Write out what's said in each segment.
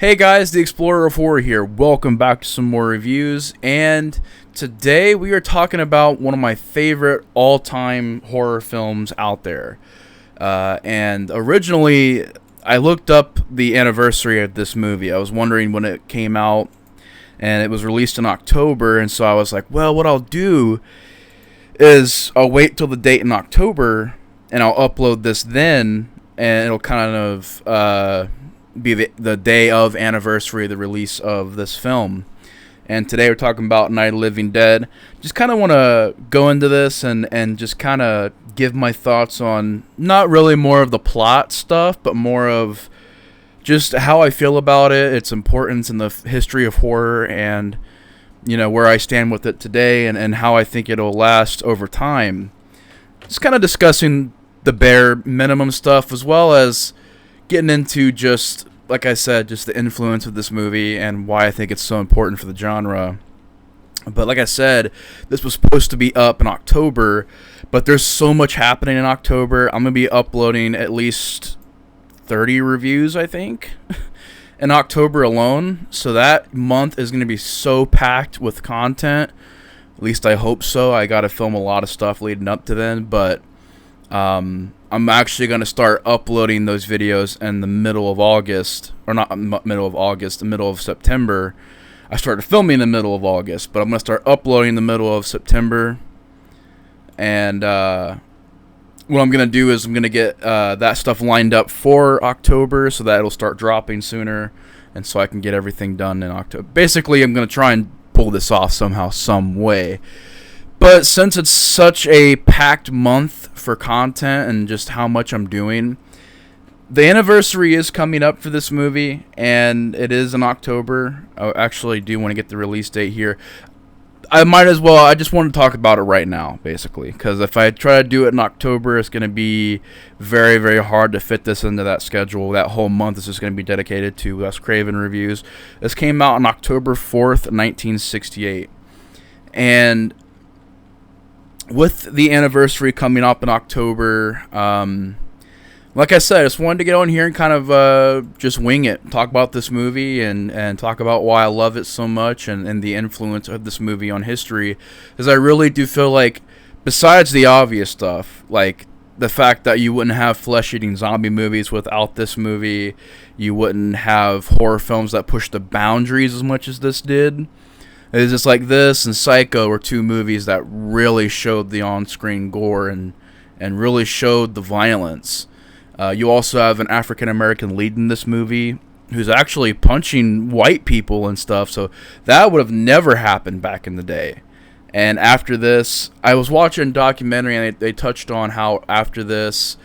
Hey guys, the Explorer of Horror here. Welcome back to some more reviews, and today we are talking about one of my favorite all-time horror films out there. And originally, I looked up the anniversary of this movie. I was wondering when it came out, and it was released in October, and so I was like, well, what I'll do is I'll wait till the date in October, and I'll upload this then, and it'll kind of be the day of anniversary of the release of this film. And today we're talking about Night of the Living Dead. Just kind of want to go into this and just kind of give my thoughts on not really more of the plot stuff, but more of just how I feel about it, its importance in the history of horror, and where I stand with it today, and how I think it'll last over time. Just kind of discussing the bare minimum stuff, as well as getting into just, like I said, just the influence of this movie and why I think it's so important for the genre. But like I said, this was supposed to be up in October, but there's so much happening in October. I'm going to be uploading at least 30 reviews, I think, in October alone. So that month is going to be so packed with content. At least I hope so. I got to film a lot of stuff leading up to then, but I'm actually going to start uploading those videos in the middle of August, or not middle of August, the middle of September. I started filming in the middle of August, but I'm going to start uploading in the middle of September. And what I'm going to do is I'm going to get that stuff lined up for October so that it'll start dropping sooner, and so I can get everything done in October. Basically, I'm going to try and pull this off somehow, some way. But since it's such a packed month for content and just how much I'm doing, the anniversary is coming up for this movie, and it is in October. I actually do want to get the release date here. I just want to talk about it right now, basically, because if I try to do it in October, it's going to be very, very hard to fit this into that schedule. That whole month is just going to be dedicated to Wes Craven reviews. This came out on October 4th, 1968. And with the anniversary coming up in October, like I said, I just wanted to get on here and kind of just wing it, talk about this movie, and talk about why I love it so much, and the influence of this movie on history. Because I really do feel like, besides the obvious stuff, like the fact that you wouldn't have flesh-eating zombie movies without this movie, you wouldn't have horror films that push the boundaries as much as this did. It's just like this and Psycho were two movies that really showed the on-screen gore and really showed the violence. You also have an African-American lead in this movie who's actually punching white people and stuff, so that would have never happened back in the day. And after this, I was watching a documentary, and they touched on how after this,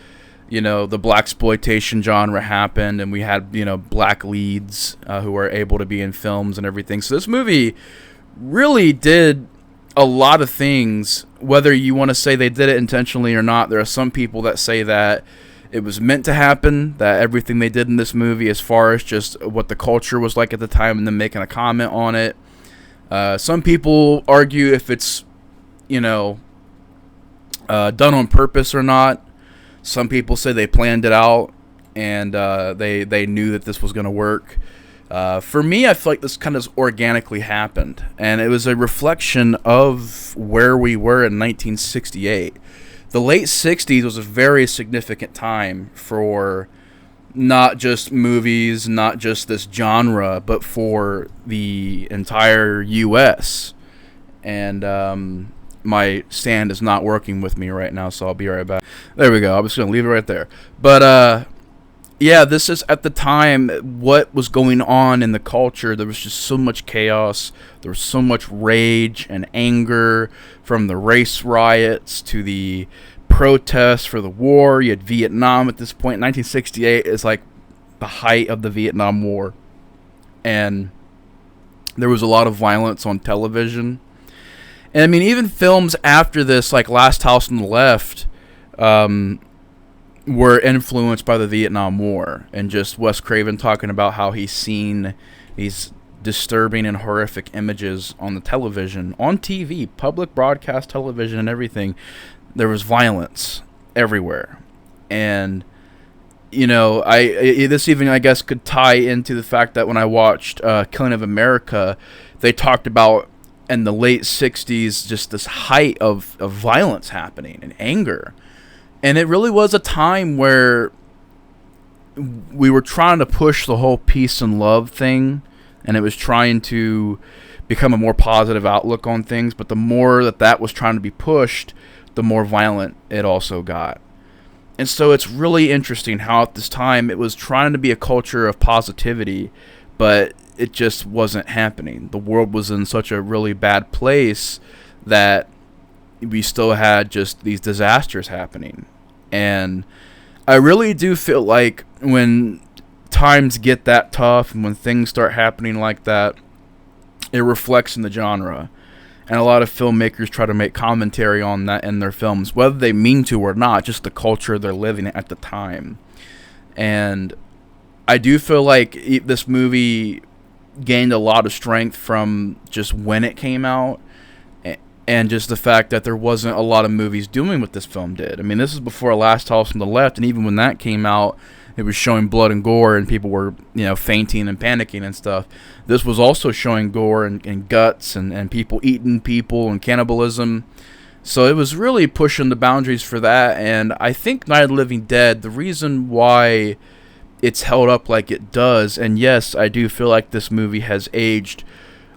the blaxploitation genre happened, and we had, black leads who were able to be in films and everything. So this movie really did a lot of things, whether you want to say they did it intentionally or not. There are some people that say that it was meant to happen, that everything they did in this movie, as far as just what the culture was like at the time, and then making a comment on it. Some people argue if it's, done on purpose or not. Some people say they planned it out, and they knew that this was going to work. For me, I feel like this kind of organically happened, and it was a reflection of where we were in 1968. The late 60s was a very significant time for not just movies, not just this genre, but for the entire U.S. And my stand is not working with me right now, so I'll be right back. There we go. I'm just going to leave it right there. But, yeah, this is at the time what was going on in the culture. There was just so much chaos. There was so much rage and anger, from the race riots to the protests for the war. You had Vietnam at this point. 1968 is like the height of the Vietnam War. And there was a lot of violence on television. And I mean, even films after this, like Last House on the Left, were influenced by the Vietnam War, and just Wes Craven talking about how he's seen these disturbing and horrific images on the television, on TV, public broadcast television and everything. There was violence everywhere. And this even, I guess, could tie into the fact that when I watched Killing of America, they talked about in the late 60s just this height of violence happening and anger. And it really was a time where we were trying to push the whole peace and love thing, and it was trying to become a more positive outlook on things. But the more that was trying to be pushed, the more violent it also got. And so it's really interesting how at this time it was trying to be a culture of positivity, but it just wasn't happening. The world was in such a really bad place that we still had just these disasters happening. And I really do feel like when times get that tough and when things start happening like that, it reflects in the genre. And a lot of filmmakers try to make commentary on that in their films, whether they mean to or not, just the culture they're living in at the time. And I do feel like this movie gained a lot of strength from just when it came out, and just the fact that there wasn't a lot of movies doing what this film did. I mean, this is before Last House on the Left, and even when that came out, it was showing blood and gore, and people were, fainting and panicking and stuff. This was also showing gore and guts and people eating people and cannibalism. So it was really pushing the boundaries for that. And I think Night of the Living Dead, the reason why it's held up like it does, and yes, I do feel like this movie has aged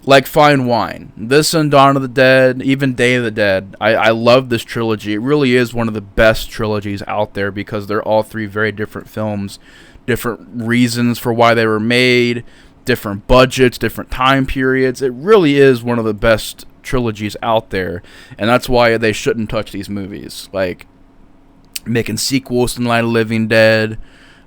like fine wine. This and Dawn of the Dead, even Day of the Dead. I love this trilogy. It really is one of the best trilogies out there because they're all three very different films, different reasons for why they were made, different budgets, different time periods. It really is one of the best trilogies out there, and that's why they shouldn't touch these movies. Like making sequels to Night of the Living Dead,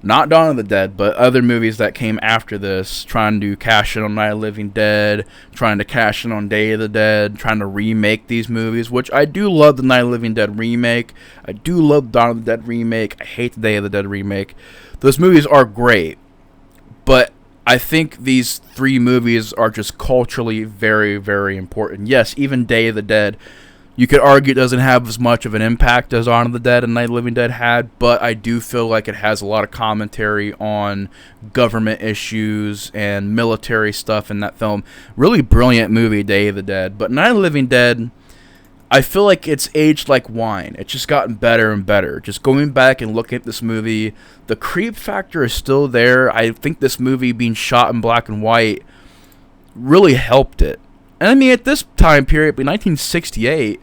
not Dawn of the Dead, but other movies that came after this, trying to cash in on Night of the Living Dead, trying to cash in on Day of the Dead, trying to remake these movies, which I do love the Night of the Living Dead remake. I do love Dawn of the Dead remake. I hate the Day of the Dead remake. Those movies are great, but I think these three movies are just culturally very, very important. Yes, even Day of the Dead, you could argue it doesn't have as much of an impact as Dawn of the Dead and Night of the Living Dead had, but I do feel like it has a lot of commentary on government issues and military stuff in that film. Really brilliant movie, Day of the Dead. But Night of the Living Dead, I feel like it's aged like wine. It's just gotten better and better. Just going back and looking at this movie, the creep factor is still there. I think this movie being shot in black and white really helped it. And I mean, at this time period, in 1968,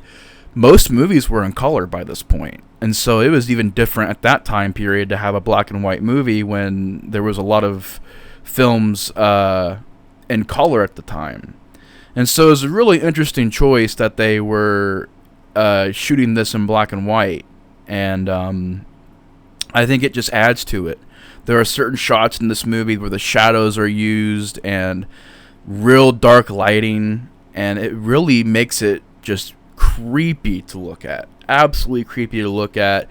most movies were in color by this point. And so it was even different at that time period to have a black and white movie when there was a lot of films in color at the time. And so it was a really interesting choice that they were shooting this in black and white. And I think it just adds to it. There are certain shots in this movie where the shadows are used and real dark lighting, and it really makes it just creepy to look at. Absolutely creepy to look at.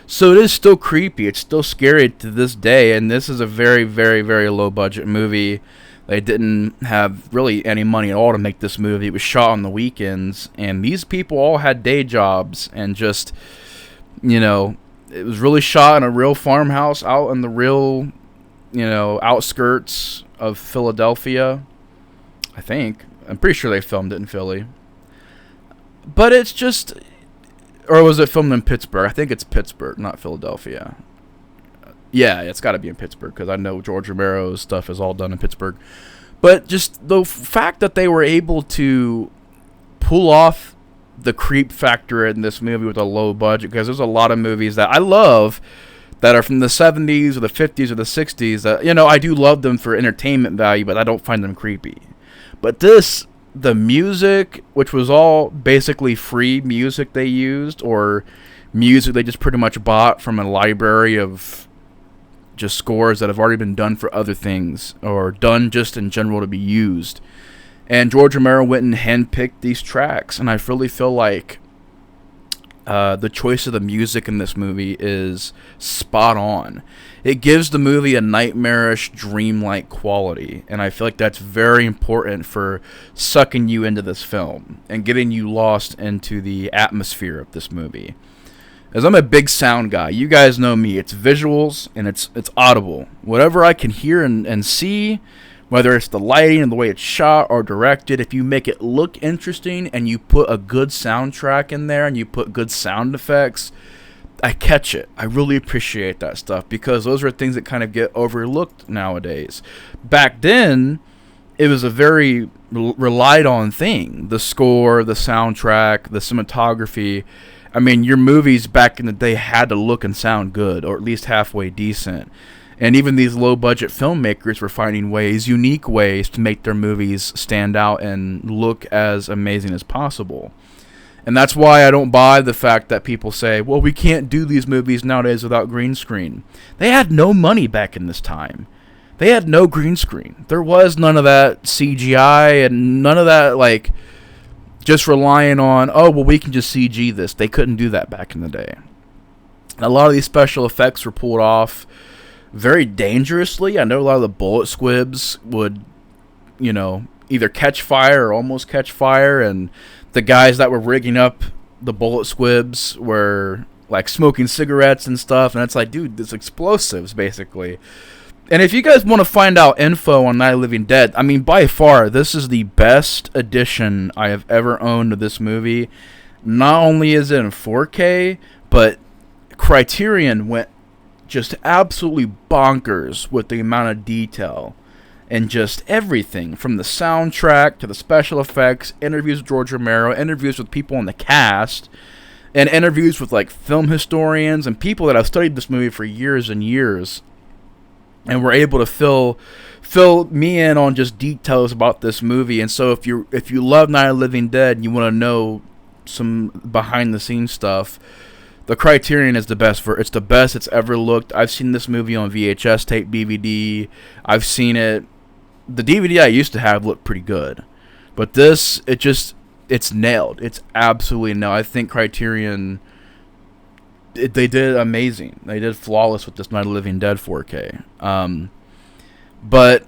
So it is still creepy. It's still scary to this day, and this is a very, very, very low budget movie. They didn't have really any money at all to make this movie. It was shot on the weekends, and these people all had day jobs, and just, it was really shot in a real farmhouse out in the real, outskirts of Philadelphia. I think. I'm pretty sure they filmed it in Philly. But it's just... Or was it filmed in Pittsburgh? I think it's Pittsburgh, not Philadelphia. Yeah, it's got to be in Pittsburgh, because I know George Romero's stuff is all done in Pittsburgh. But just the fact that they were able to pull off the creep factor in this movie with a low budget, because there's a lot of movies that I love that are from the 70s or the 50s or the 60s that, I do love them for entertainment value, but I don't find them creepy. But this, the music, which was all basically free music they used, or music they just pretty much bought from a library of just scores that have already been done for other things, or done just in general to be used. And George Romero went and handpicked these tracks, and I really feel like the choice of the music in this movie is spot on. It gives the movie a nightmarish, dreamlike quality, and I feel like that's very important for sucking you into this film and getting you lost into the atmosphere of this movie. as I'm a big sound guy. You guys know me. It's visuals and it's audible. Whatever I can hear and see, whether it's the lighting and the way it's shot or directed, if you make it look interesting and you put a good soundtrack in there and you put good sound effects, I catch it. I really appreciate that stuff because those are things that kind of get overlooked nowadays. Back then, it was a very relied on thing. The score, the soundtrack, the cinematography. I mean, your movies back in the day had to look and sound good, or at least halfway decent. And even these low-budget filmmakers were finding ways, unique ways, to make their movies stand out and look as amazing as possible. And that's why I don't buy the fact that people say, well, we can't do these movies nowadays without green screen. They had no money back in this time. They had no green screen. There was none of that CGI and none of that, like, just relying on, oh, well, we can just CG this. They couldn't do that back in the day. And a lot of these special effects were pulled off very dangerously. I know a lot of the bullet squibs would, either catch fire or almost catch fire, and the guys that were rigging up the bullet squibs were like smoking cigarettes and stuff, and it's like, dude, it's explosives basically. And if you guys want to find out info on Night of the Living Dead, I mean, by far, this is the best edition I have ever owned of this movie. Not only is it in 4K, but Criterion went just absolutely bonkers with the amount of detail and just everything from the soundtrack to the special effects, interviews with George Romero, interviews with people in the cast, and interviews with like film historians and people that have studied this movie for years and years, and were able to fill me in on just details about this movie. And so if you love Night of the Living Dead and you want to know some behind the scenes stuff, the Criterion is the best. It's the best it's ever looked. I've seen this movie on VHS tape, DVD. I've seen it. The DVD I used to have looked pretty good, but this, it's nailed. It's absolutely nailed. I think Criterion, they did amazing. They did flawless with this Night of the Living Dead 4K. But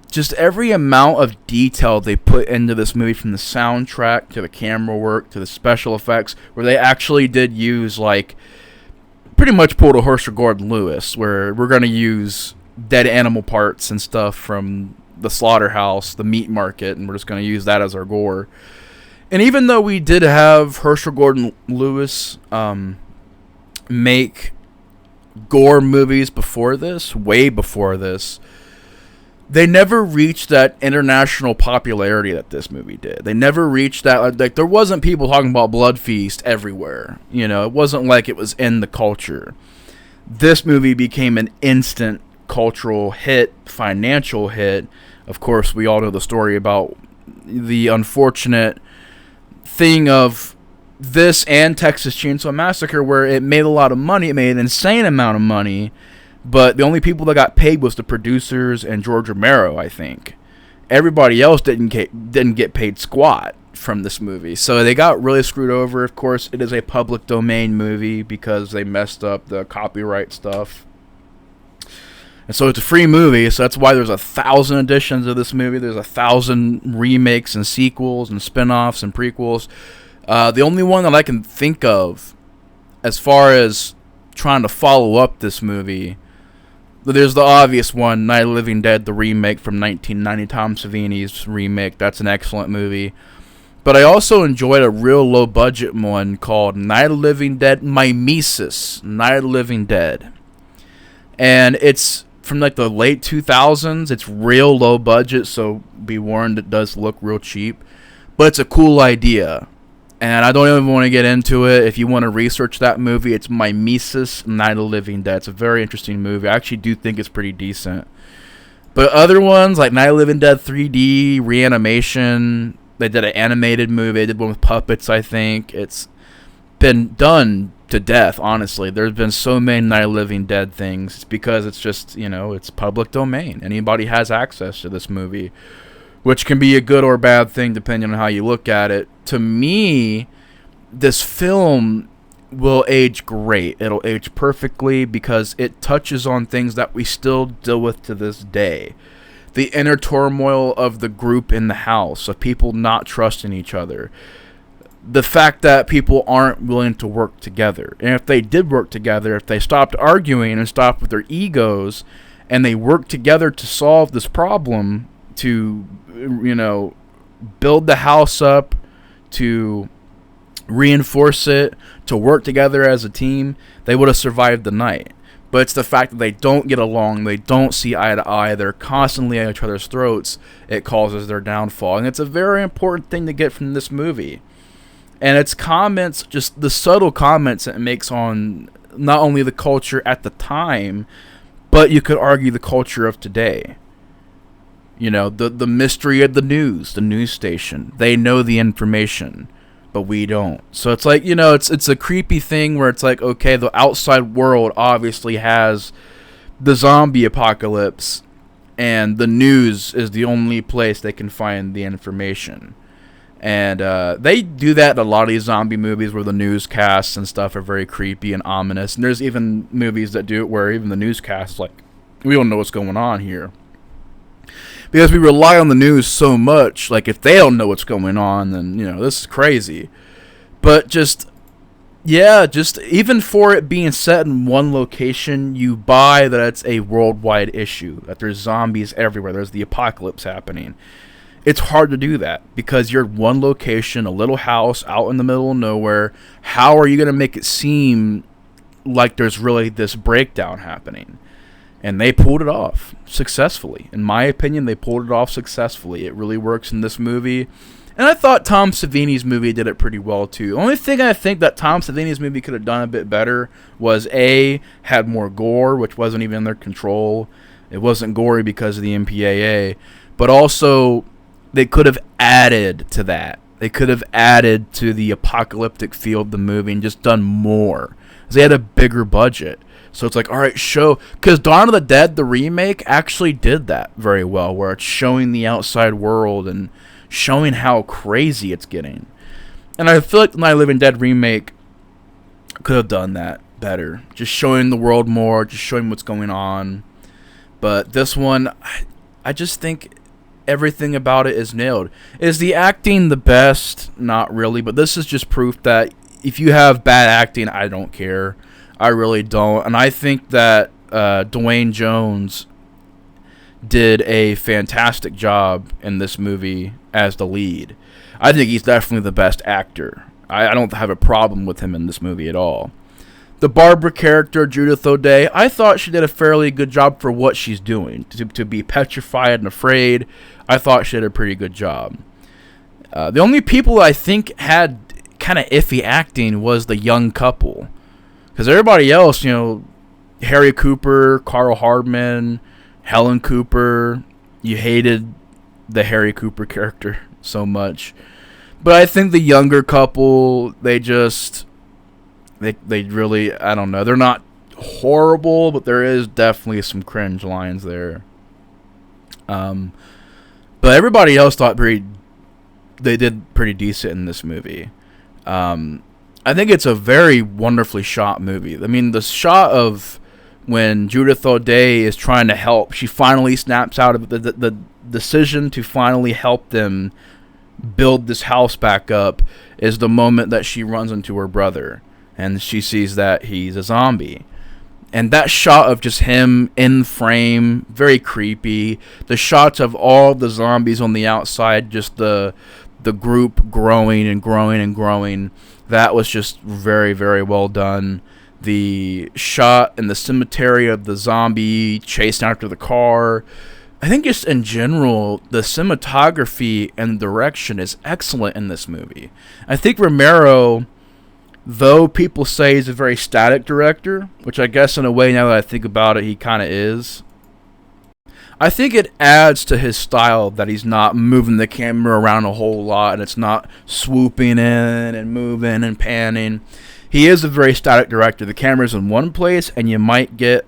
just every amount of detail they put into this movie, from the soundtrack to the camera work to the special effects, where they actually did use, like, pretty much pulled a Herschel Gordon Lewis, where we're going to use dead animal parts and stuff from the slaughterhouse, the meat market, and we're just going to use that as our gore. And even though we did have Herschel Gordon Lewis make gore movies before this, way before this, they never reached that international popularity that this movie did. They never reached that. Like, there wasn't people talking about Blood Feast everywhere. It wasn't like it was in the culture. This movie became an instant cultural hit, financial hit. Of course, we all know the story about the unfortunate thing of this and Texas Chainsaw Massacre, where it made a lot of money. It made an insane amount of money, but the only people that got paid was the producers and George Romero, I think. Everybody else didn't get paid squat from this movie. So they got really screwed over. Of course, it is a public domain movie because they messed up the copyright stuff. And so it's a free movie, so that's why there's 1,000 editions of this movie. There's 1,000 remakes and sequels and spin-offs and prequels. The only one that I can think of as far as trying to follow up this movie, there's the obvious one, Night of the Living Dead, the remake from 1990, Tom Savini's remake. That's an excellent movie. But I also enjoyed a real low-budget one called Night of the Living Dead Mimesis, Night of the Living Dead. And it's from like the late 2000s. It's real low budget, so be warned, it does look real cheap. But it's a cool idea. And I don't even want to get into it. If you want to research that movie, it's Mimesis, Night of the Living Dead. It's a very interesting movie. I actually do think it's pretty decent. But other ones, like Night of the Living Dead 3D, Reanimation, they did an animated movie. They did one with puppets, I think. It's been done to death, honestly. There's been so many Night of the Living Dead things. It's because it's just, it's public domain. Anybody has access to this movie, which can be a good or bad thing depending on how you look at it. To me, this film will age great. It'll age perfectly because it touches on things that we still deal with to this day. The inner turmoil of the group in the house, of people not trusting each other. the fact that people aren't willing to work together. And if they did work together, if they stopped arguing and stopped with their egos, and they worked together to solve this problem, to, build the house up, to reinforce it, to work together as a team, they would have survived the night. But it's the fact that they don't get along, they don't see eye to eye, they're constantly at each other's throats, it causes their downfall. And it's a very important thing to get from this movie. And its comments, just the subtle comments it makes on not only the culture at the time, but you could argue the culture of today. The mystery of the news station. They know the information, but we don't. So it's like, it's a creepy thing where it's like, okay, the outside world obviously has the zombie apocalypse, and the news is the only place they can find the information. And they do that in a lot of these zombie movies where the newscasts and stuff are very creepy and ominous. And there's even movies that do it where even the newscast is like, we don't know what's going on here. Because we rely on the news so much, like if they don't know what's going on, then, this is crazy. But just even for it being set in one location, you buy that it's a worldwide issue, that there's zombies everywhere, there's the apocalypse happening. It's hard to do that because you're one location, a little house out in the middle of nowhere. How are you going to make it seem like there's really this breakdown happening? And they pulled it off successfully. In my opinion, they pulled it off successfully. It really works in this movie. And I thought Tom Savini's movie did it pretty well, too. The only thing I think that Tom Savini's movie could have done a bit better was, A, had more gore, which wasn't even in their control. It wasn't gory because of the MPAA. But also, they could have added to that. They could have added to the apocalyptic feel of the movie and just done more. They had a bigger budget. So it's like, all right, show... Because Dawn of the Dead, the remake, actually did that very well, where it's showing the outside world and showing how crazy it's getting. And I feel like the Night of the Living Dead remake could have done that better. Just showing the world more, just showing what's going on. But this one, I just think everything about it is nailed. Is the acting the best? Not really, but this is just proof that if you have bad acting, I don't care. I really don't. And I think that Dwayne Jones did a fantastic job in this movie as the lead. I think he's definitely the best actor. I don't have a problem with him in this movie at all. The Barbara character, Judith O'Dea, I thought she did a fairly good job for what she's doing. To be petrified and afraid, I thought she did a pretty good job. The only people I think had kind of iffy acting was the young couple. Because everybody else, Harry Cooper, Carl Hardman, Helen Cooper, you hated the Harry Cooper character so much. But I think the younger couple, they really, I don't know. They're not horrible, but there is definitely some cringe lines there. But everybody else thought they did pretty decent in this movie. I think it's a very wonderfully shot movie. I mean, the shot of when Judith O'Dea is trying to help, she finally snaps out of the decision to finally help them build this house back up is the moment that she runs into her brother and she sees that he's a zombie. And that shot of just him in frame, very creepy. The shots of all the zombies on the outside, just the group growing and growing and growing. That was just very, very well done. The shot in the cemetery of the zombie chasing after the car. I think just in general, the cinematography and direction is excellent in this movie. I think Romero, though people say he's a very static director, which I guess in a way now that I think about it, he kind of is. I think it adds to his style that he's not moving the camera around a whole lot and it's not swooping in and moving and panning. He is a very static director. The camera's in one place and you might get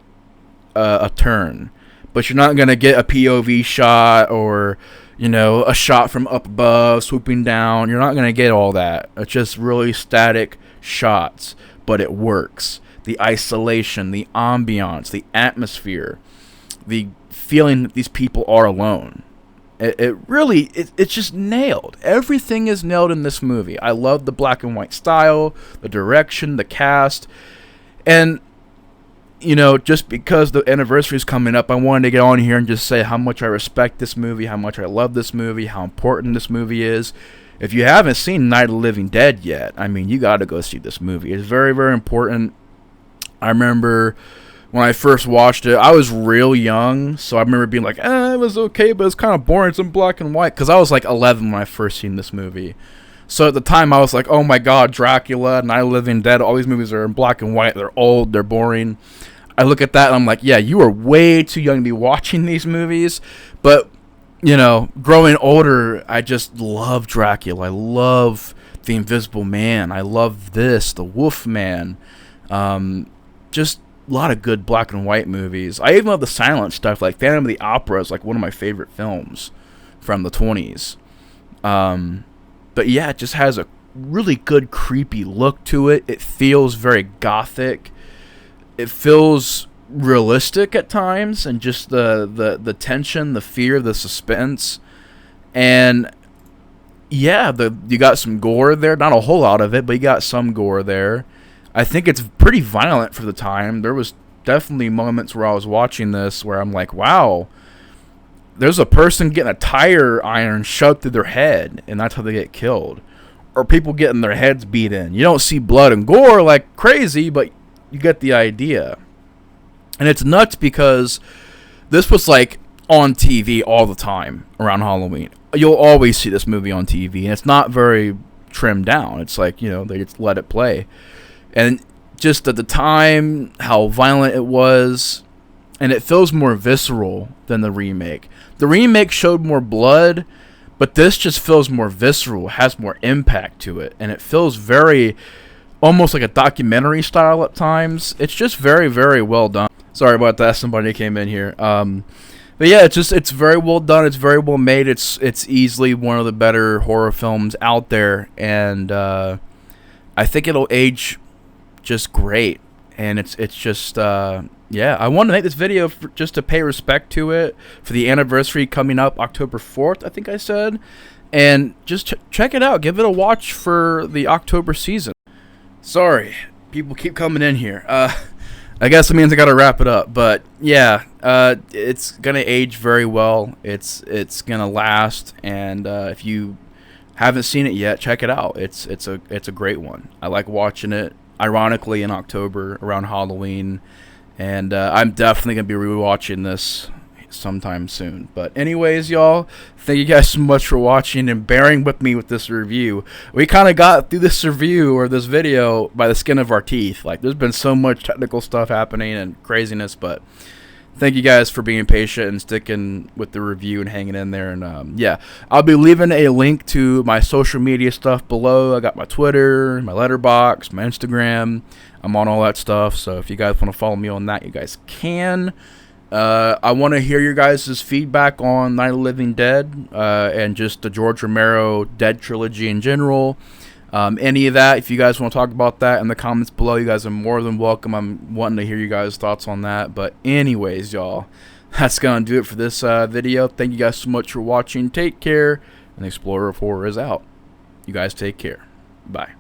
a turn, but you're not going to get a POV shot or, a shot from up above swooping down. You're not going to get all that. It's just really static shots, but it works. The isolation, the ambiance, the atmosphere, the feeling that these people are alone. It's just nailed. Everything is nailed in this movie. I love the black and white style, the direction, the cast, and just because the anniversary is coming up, I wanted to get on here and just say how much I respect this movie, how much I love this movie, how important this movie is. If you haven't seen Night of the Living Dead yet, I mean, you got to go see this movie. It's very, very important. I remember when I first watched it, I was real young, so I remember being like, it was okay, but it's kind of boring. It's in black and white, because I was like 11 when I first seen this movie. So at the time, I was like, oh my god, Dracula, Night of the Living Dead, all these movies are in black and white, they're old, they're boring. I look at that and I'm like, yeah, you are way too young to be watching these movies. But, growing older, I just love Dracula. I love The Invisible Man. I love this, The Wolf Man. Just a lot of good black and white movies. I even love the silent stuff, like Phantom of the Opera is like one of my favorite films from the 20s. But yeah, it just has a really good creepy look to it. It feels very gothic. It feels realistic at times, and just the tension, the fear, the suspense. And yeah, you got some gore there. Not a whole lot of it, but you got some gore there. I think it's pretty violent for the time. There was definitely moments where I was watching this where I'm like, wow, there's a person getting a tire iron shoved through their head, and that's how they get killed. Or people getting their heads beat in. You don't see blood and gore like crazy, but you get the idea. And it's nuts because this was like on TV all the time around Halloween. You'll always see this movie on TV, and it's not very trimmed down. It's like, they just let it play. And just at the time, how violent it was, and it feels more visceral than the remake. The remake showed more blood, but this just feels more visceral, has more impact to it, and it feels very almost like a documentary style at times. It's just very, very well done. Sorry about that. Somebody came in here. But yeah, it's very well done. It's very well made. It's easily one of the better horror films out there, and I think it'll age just great. And it's just yeah. I wanted to make this video just to pay respect to it for the anniversary coming up October 4th, I think I said, and just check it out. Give it a watch for the October season. Sorry, people keep coming in here. I guess it means I gotta wrap it up. But yeah, it's gonna age very well. It's gonna last, and if you haven't seen it yet, check it out. It's a great one. I like watching it. Ironically, in October around Halloween, and I'm definitely gonna be rewatching this sometime soon. But anyways, y'all, thank you guys so much for watching and bearing with me with this review. We kind of got through this review or this video by the skin of our teeth. Like, there's been so much technical stuff happening and craziness, but thank you guys for being patient and sticking with the review and hanging in there. And yeah, I'll be leaving a link to my social media stuff below. I got my Twitter, my Letterboxd, my Instagram. I'm on all that stuff, so if you guys want to follow me on that, you guys can. I want to hear your guys' feedback on Night of the Living Dead and just the George Romero Dead trilogy in general. Any of that, if you guys want to talk about that in the comments below, you guys are more than welcome. I'm wanting to hear you guys' thoughts on that. But anyways, y'all, that's going to do it for this video. Thank you guys so much for watching. Take care, and Explorer of Horror is out. You guys take care. Bye.